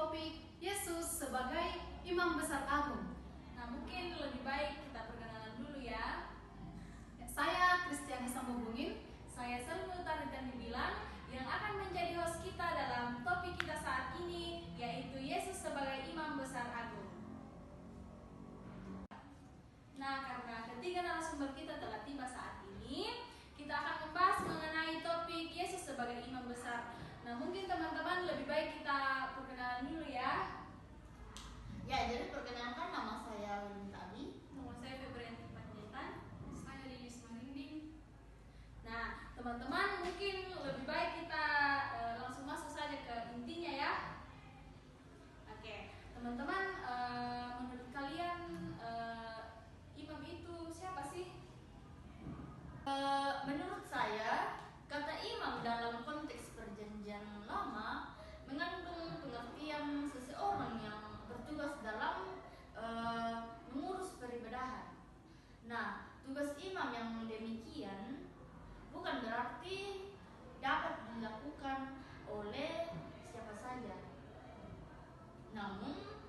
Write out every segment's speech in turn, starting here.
topik Yesus sebagai Imam Besar Agung. Nah, mungkin lebih baik kita perkenalan dulu ya. Saya Kristiani Sambobungin. Saya Selma Taritan Dibilang yang akan menjadi host kita dalam topik kita saat ini, yaitu Yesus sebagai Imam Besar Agung. Nah, karena ketiga narasumber kita telah tiba saat ini, kita akan membahas mengenai topik Yesus sebagai Imam Besar. Nah, mungkin teman-teman lebih baik kita perkenalan dulu ya. Ya, jadi perkenalkan, nama saya Winita Abi. Nama saya Febrianti Panjaitan. Saya Lilis Marinding. Nah, teman-teman, mungkin lebih baik kita langsung masuk saja ke intinya ya. Oke, teman-teman, menurut kalian imam itu siapa sih? Menurut saya, kata imam dalam konteks perjanjian lama mengandung pengertian seseorang yang bertugas dalam mengurus peribadahan. Nah, tugas imam yang demikian bukan berarti dapat dilakukan oleh siapa saja. Namun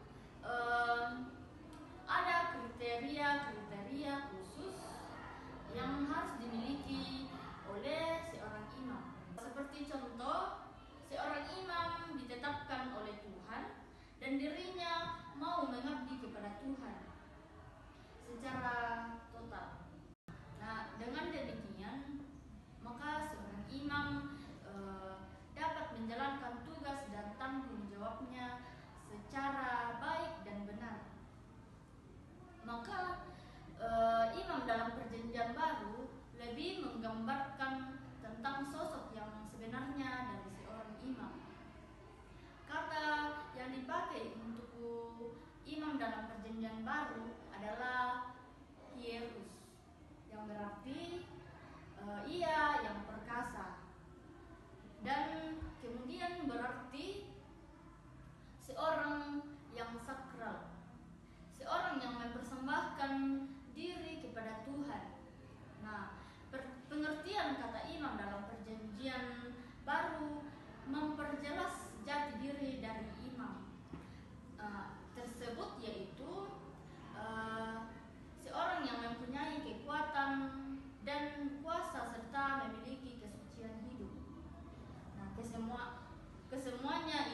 ada kriteria khusus yang harus dimiliki oleh seorang imam. Seperti contoh, seorang imam ditetapkan oleh Tuhan dan dirinya mau mengabdi kepada Tuhan secara total. Nah, dengan demikian maka seorang imam dapat menjalankan tugas dan tanggung jawabnya secara baik dan benar. Maka imam dalam perjanjian baru lebih menggambarkan tentang sosok yang sebenarnya dari seorang imam. Kata yang dipakai untuk imam dalam perjanjian baru adalah hierus, yang berarti ia yang perkasa, dan kemudian berarti seorang yang sakral, seorang yang mempersembahkan diri kepada Tuhan. Nah, pengertian kata imam dalam perjanjian baru memperjelas jati diri dari imam tersebut, yaitu seorang yang mempunyai kekuatan dan kuasa serta memiliki kesucian hidup. Nah, kesemuanya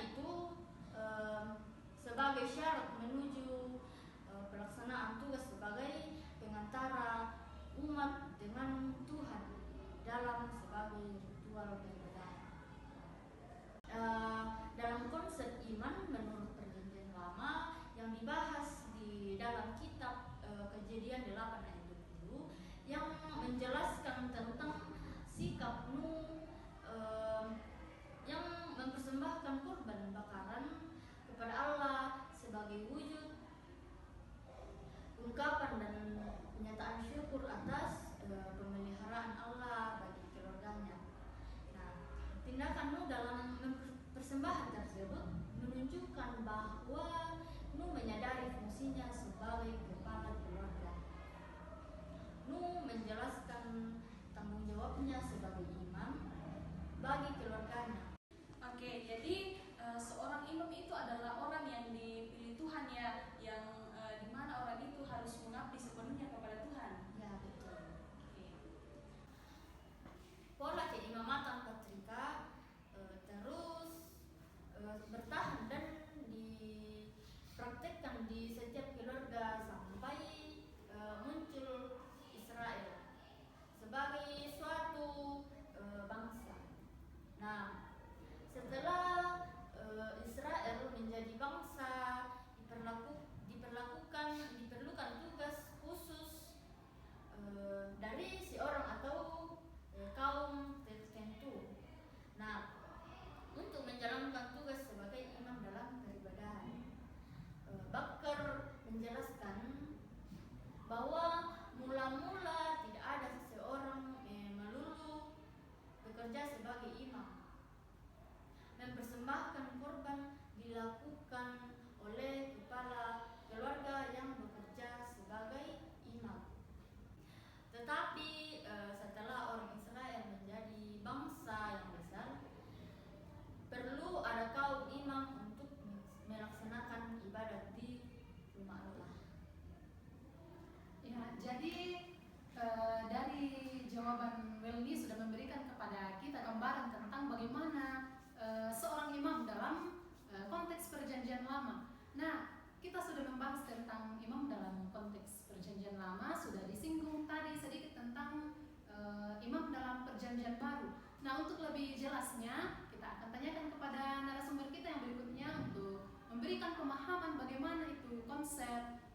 Nah, untuk lebih jelasnya, kita akan tanyakan kepada narasumber kita yang berikutnya untuk memberikan pemahaman bagaimana itu konsep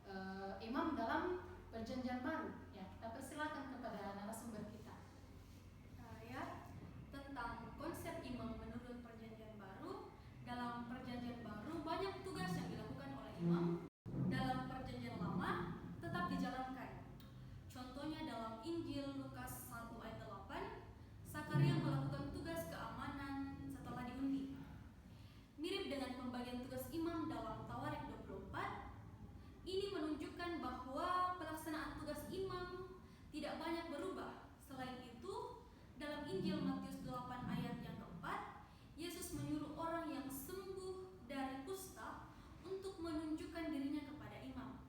imam dalam Perjanjian Baru. Ya, kita persilakan kepada narasumber kita. Tentang konsep imam menurut Perjanjian Baru. Dalam Perjanjian Baru banyak tugas yang dilakukan oleh imam. Dalam Perjanjian Lama tetap dijalankan. Contohnya dalam Injil Lukas 1 ayat 8, Sakaria melakukan tugas keamanan setelah diundi. Mirip dengan pembagian tugas imam dalam Tawarik 24, ini menunjukkan bahwa pelaksanaan tugas imam tidak banyak berubah. Selain itu, dalam Injil Matius 8 ayat yang keempat, Yesus menyuruh orang yang sembuh dari kusta untuk menunjukkan dirinya kepada imam,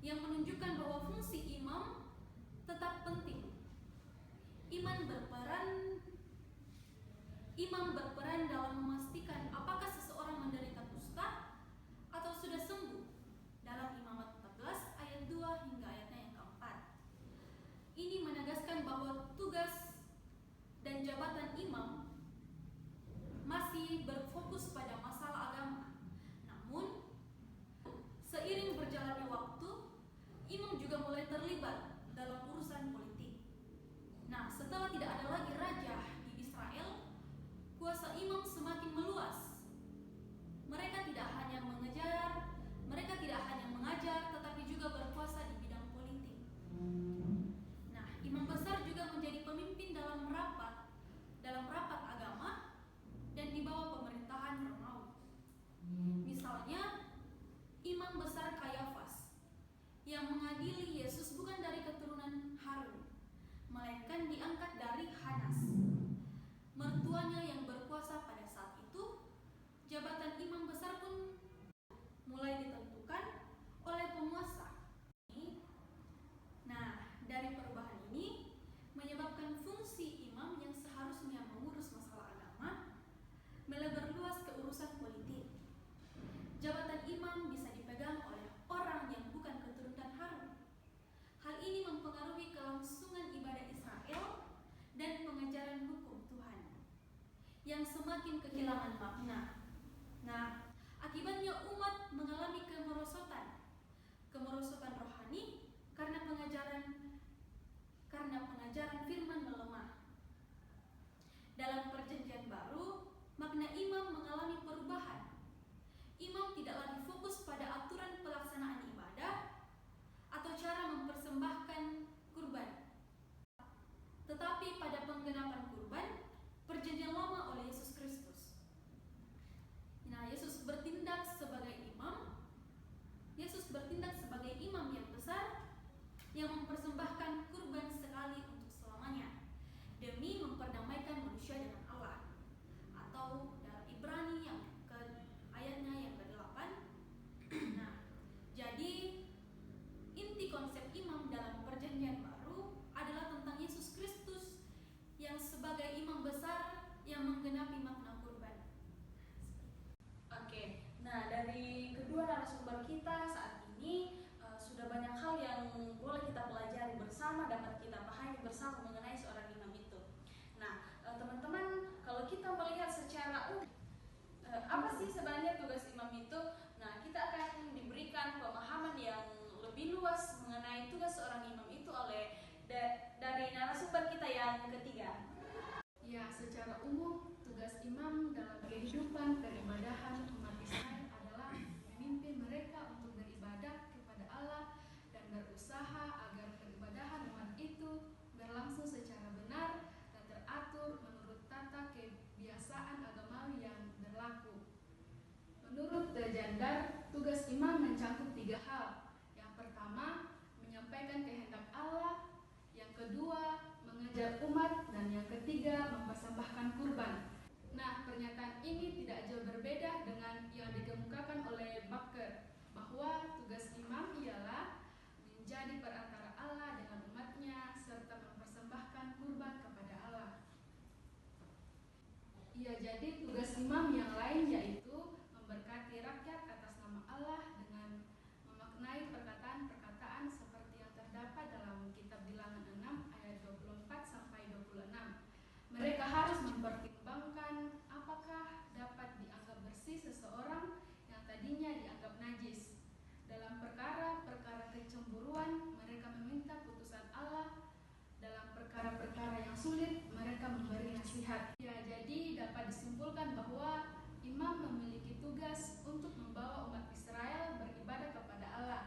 yang menunjukkan bahwa fungsi imam tetap penting. Imam berperan dalam memastikan apakah seseorang menderita kusta atau sudah sembuh. Dalam Imamat 14 ayat 2 hingga ayatnya yang keempat. Ini menegaskan bahwa tugas dan jabatan imam masih berfokus pada masalah agama. Namun, seiring berjalannya waktu, imam juga mulai terlibat dalam urusan politik. Nah, setelah tidak ada lagi raja di Israel, kuasa imam semakin meluas. Mereka tidak hanya mengajar, tetapi juga berkuasa di bidang politik. Nah, imam besar juga menjadi pemimpin dalam rapat agama dan di bawah pemerintahan Romawi. Misalnya, imam besar Kayafas yang mengadili Yesus bukan dari keturunan Harun, melainkan diangkat dari Hanas, mertuanya yang berkuasa pada saat itu. Jabatan imam besar pun mulai ditentukan oleh penguasa. Nah, dari perubahan ini menyebabkan fungsi imam yang seharusnya mengurus masalah agama melebar luas ke urusan politik. Jabatan imam bisa dipegang oleh orang yang bukan keturunan Harun. Hal ini mempengaruhi kelangsungan ibadah Israel dan pengajaran hukum Tuhan yang semakin kehilangan makna. Nah, akibatnya umat mengalami kemerosotan rohani karena pengajaran firman melemah. Dalam Perjanjian Baru, makna imam mengalami perubahan. Imam tidak lagi fokus pada aturan pelaksanaan ibadah atau cara mempersembahkan kurban, tetapi pada penggenapan kurban Perjanjian Lama oleh Yesus Kristus. Nah, Yesus bertindak sebagai imam yang besar yang mempersembahkan kurban sekali untuk selamanya demi memperdamaikan manusia dengan Allah. Atau dalam Ibrani yang ayatnya yang ke-8. Nah, jadi inti konsep imam dalam Perjanjian Baru adalah tentang Yesus Kristus yang sebagai imam besar yang menggenapi makna kurban. Oke, nah dari kedua narasumber kita saat ini sudah banyak hal yang boleh kita pelajari bersama, dapat kita pahami bersama mengenai seorang imam itu. Nah, teman-teman, kalau kita melihat secara umum, apa sih sebenarnya tugas imam itu? Nah, kita akan diberikan pemahaman yang lebih luas mengenai tugas seorang imam itu oleh dari narasumber kita yang ketiga. Ya, secara umum tugas imam dalam kehidupan peribadahan umat Israel adalah memimpin mereka untuk beribadah kepada Allah dan berusaha agar peribadahan umat itu berlangsung secara benar dan teratur menurut tata kebiasaan agamawi yang berlaku. Menurut The Jandar, tugas imam mencakup 3 hal. Yang pertama, menyampaikan kehendak Allah. Yang kedua, mengajar umat. Dan yang ketiga, mempersembahkan kurban. Nah, pernyataan ini tidak jauh berbeda dengan yang dikemukakan oleh Bakker, bahwa tugas imam ialah menjadi perantara Allah dengan umatnya serta mempersembahkan kurban kepada Allah. Iya, jadi tugas imam yang lain yaitu memberkati rakyat atas nama Allah dengan memaknai perkataan-perkataan seperti yang terdapat dalam kitab Bilangan 6 ayat 24 sampai 26. Mereka nasihat. Ya, jadi dapat disimpulkan bahwa imam memiliki tugas untuk membawa umat Israel beribadah kepada Allah.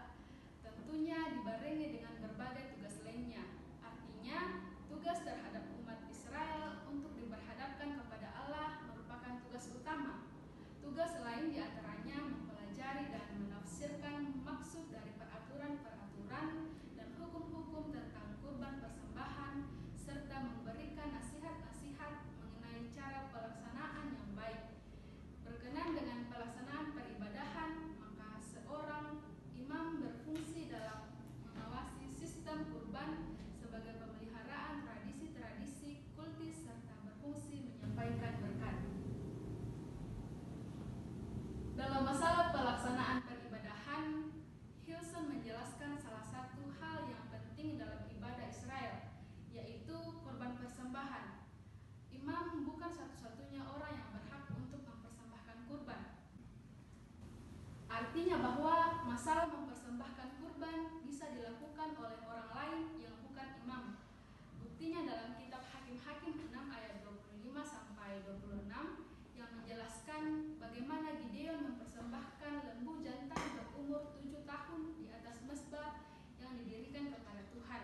Tentunya dibarengi dengan berbagai tugas lainnya. Artinya, tugas terhadap umat Israel untuk diperhadapkan kepada Allah merupakan tugas utama. Tugas lain diantaranya mempelajari dan menafsirkan maksud dari peraturan-peraturan dan hukum-hukum tentang kurban persembahan, serta memberikan nasihat-nasihat mengenai cara pelaksanaan yang baik. Berkenan dengan pelaksanaan peribadahan, maka seorang imam berfungsi dalam mengawasi sistem kurban sebagai pemeliharaan tradisi-tradisi kultis serta berfungsi menyampaikan berkat. Dalam masalah pelaksanaan peribadahan, Hilson menjelaskan salah satu hal yang penting dalam ibadah Israel, yaitu korban persembahan. Imam bukan satu-satunya orang yang berhak untuk mempersembahkan kurban. Artinya bahwa masalah mempersembahkan kurban bisa dilakukan oleh orang lain yang bukan imam. Buktinya dalam kitab Hakim-Hakim 6 ayat 25 sampai 26 yang menjelaskan bagaimana Gideon mempersembahkan lembu jantan berumur 7 tahun di atas mezbah yang didirikan kepada Tuhan.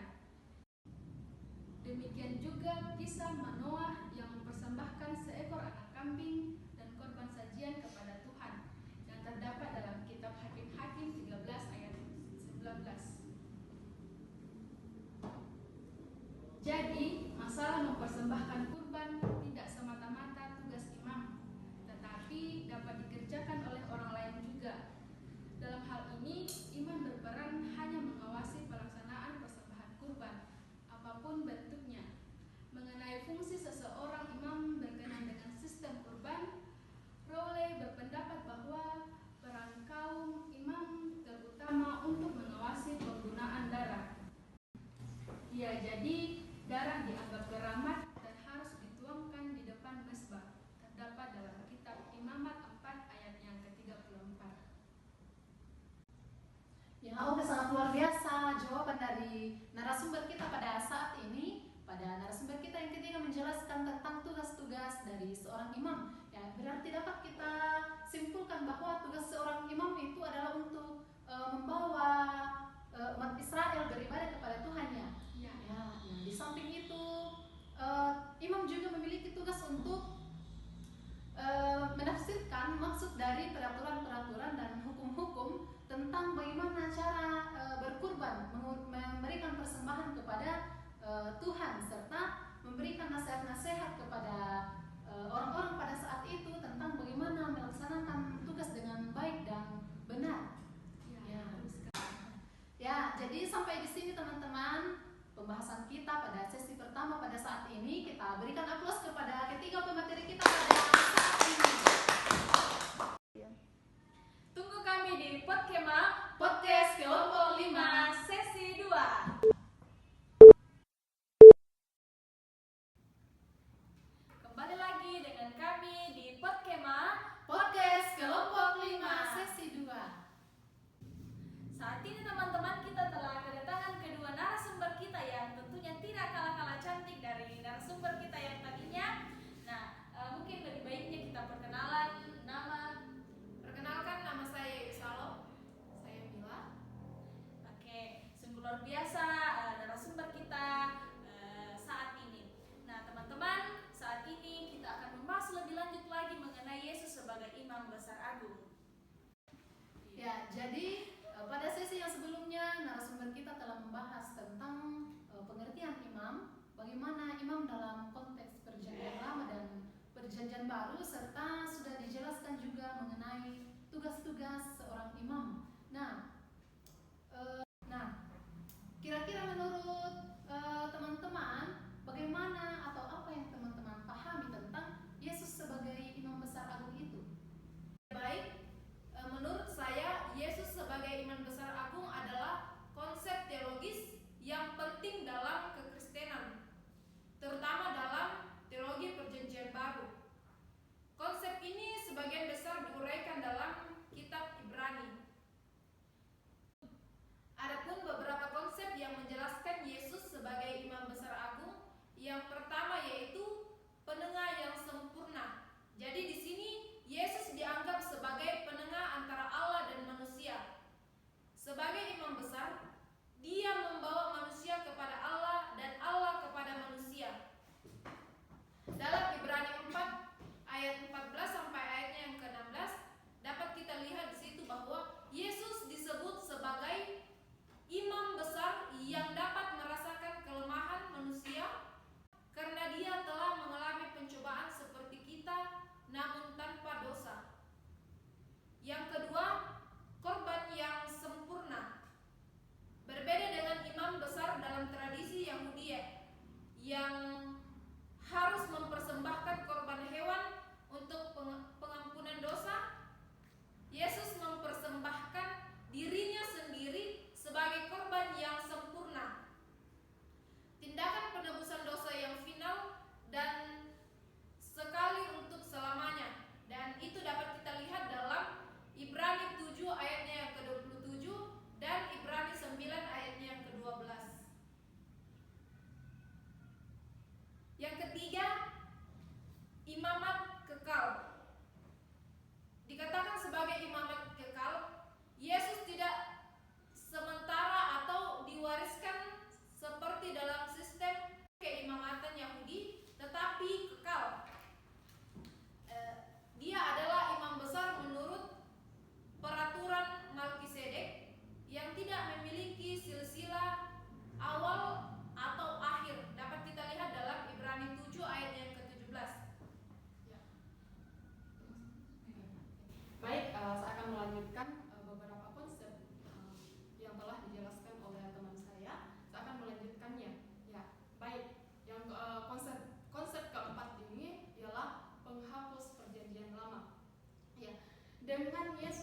Demikian juga kisah Manoah yang mempersembahkan seekor anak kambing dan korban sajian kepada Tuhan yang terdapat dalam kitab Hakim-Hakim 13 ayat 19. Jadi, masalah mempersembahkan kurban tidak semata-mata tugas imam, tetapi dapat dikerjakan oleh orang lain juga. Dalam hal ini, imam berperan hanya mengawasi pelaksanaan persembahan kurban, apapun bentuknya. Mengenai fungsi seseorang imam berkenaan dengan sistem kurban, Rowley berpendapat bahwa peran kaum imam terutama untuk mengawasi penggunaan darah. Ya, jadi darah dianggap keramat dan harus dituangkan di depan mezbah. Terdapat dalam kitab Imamat 4 ayat yang ke-34. Ya, oke, sangat luar biasa jawaban dari narasumber kita pada saat ini. Pada narasumber kita yang ketiga menjelaskan tentang tugas-tugas dari seorang imam. Ya, berarti dapat kita simpulkan bahwa tugas seorang imam itu adalah untuk membawa umat Israel beribadah kepada Tuhannya. Ya. Nah, di samping itu imam juga memiliki tugas untuk menafsirkan maksud dari peraturan-peraturan dan hukum-hukum tentang bagaimana cara berkurban, memberikan persembahan kepada Tuhan, serta memberikan nasihat-nasihat kepada orang-orang pada saat itu tentang bagaimana melaksanakan tugas dengan baik dan benar. Ya, jadi sampai di sini teman-teman pembahasan kita pada sesi pertama pada saat ini. Kita berikan aplaus kepada ketiga pemateri kita pada saat ini. Tunggu kami di Podkema Podcast Kelompok 5 Sesi 2. Kembali lagi dengan kami di Podkema Podcast Kelompok 5 Sesi 2. Saat ini teman-teman, kita telah kedatangan kedua narasumber kita yang tentunya tidak kalah-kalah cantik dari narasumber kita yang tadinya. Nah, mungkin lebih baiknya kita perkenalan nama. Perkenalkan, nama saya Yusalo. Saya Mila. Oke, sungguh luar biasa narasumber kita saat ini. Nah, teman-teman, saat ini kita akan membahas lebih lanjut lagi mengenai Yesus sebagai Imam Besar Agung. Ya, jadi pada sesi yang sebelumnya narasumber kita telah membahas tentang pengertian imam, bagaimana imam dalam konteks perjanjian lama dan perjanjian baru, serta sudah dijelaskan juga mengenai tugas-tugas seorang imam. Nah, kira-kira menurut teman-teman bagaimana atau apa yang teman-teman pahami tentang Yesus sebagai imam besar agung itu? Baik, menurut saya Yesus sebagai Imam Besar Agung adalah konsep teologis yang penting dalam kekristenan, terutama dalam teologi perjanjian baru. Konsep ini sebagian besar diuraikan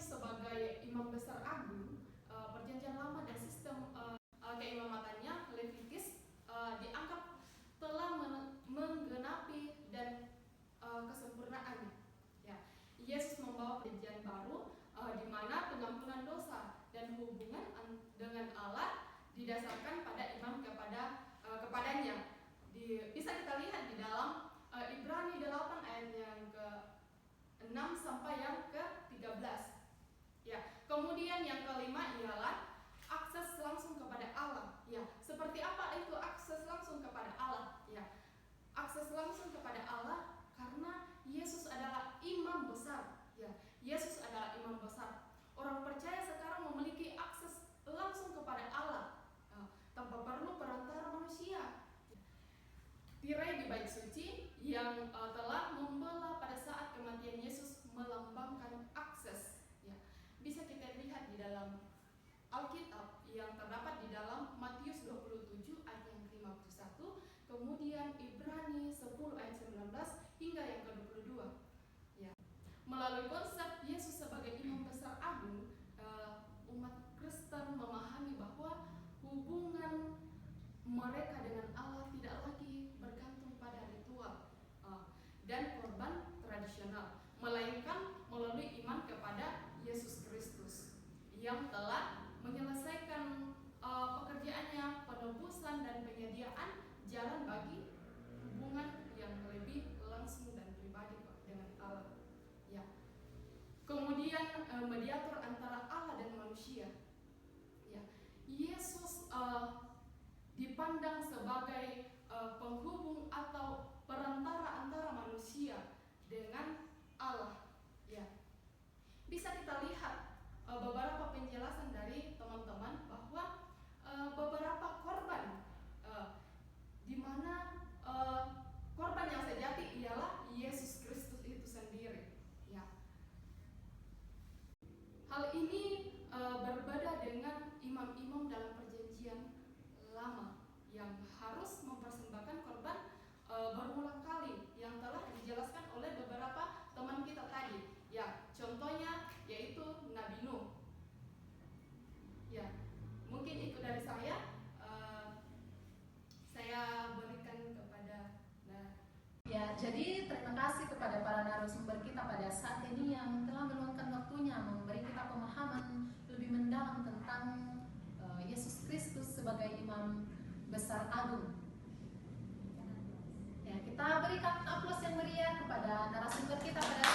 Yesus sebagai imam besar agung, perjanjian lama dan sistem keimamatannya Levitis dianggap telah menggenapi dan kesempurnaannya. Ya, Yesus membawa perjanjian baru di mana pengampunan dosa dan hubungan dengan Allah didasarkan pada imam kepadanya. Bisa kita lihat di dalam Ibrani 8 ayat yang ke-6 sampai yang ke-13. Ya, kemudian yang kelima ialah akses langsung kepada Allah. Ya, seperti apa itu akses langsung kepada Allah? Ya, akses langsung kepada Allah karena Yesus adalah imam besar. Ya, Yesus adalah imam besar. Orang percaya sekarang memiliki akses langsung kepada Allah tanpa perlu perantara manusia. Tirai di bait suci yang telah membelah pada saat kematian Yesus melambangkan akses. Ya, bisa kita lihat di dalam Alkitab yang terdapat di dalam Matius 27 ayat yang ke-51, kemudian Ibrani 10 ayat 19 hingga yang ke-22. Ya. Melalui konsep Yesus sebagai imam besar agung, umat Kristen memahami bahwa hubungan mereka dengan Allah tidak lagi bergantung pada ritual dan korban tradisional, melainkan melalui iman kepada Yesus Kristus yang telah menyelesaikan pekerjaannya, penebusan dan penyediaan jalan bagi hubungan yang lebih langsung dan pribadi dengan Allah. Ya. Kemudian mediator antara Allah dan manusia. Ya. Yesus dipandang sebagai penghubung atau perantara antara manusia dengan Allah. Ya. Bisa kita lihat beberapa penjelasan dari teman-teman bahwa beberapa korban di mana korban yang sejati ialah Yesus Kristus itu sendiri. Ya. Hal ini berbeda dengan imam-imam dalam perjanjian lama yang harus mempersembahkan korban berulang kali yang telah dijelaskan oleh beberapa teman kita tadi. Ya, contohnya yaitu Nabi Nuh. Ya, mungkin itu dari saya. Saya berikan kepada Ya, jadi terima kasih kepada para narasumber kita pada saat ini yang telah meluangkan waktunya memberi kita pemahaman lebih mendalam tentang Yesus Kristus sebagai imam besar agung. Ya, kita berikan aplaus yang meriah kepada narasumber kita pada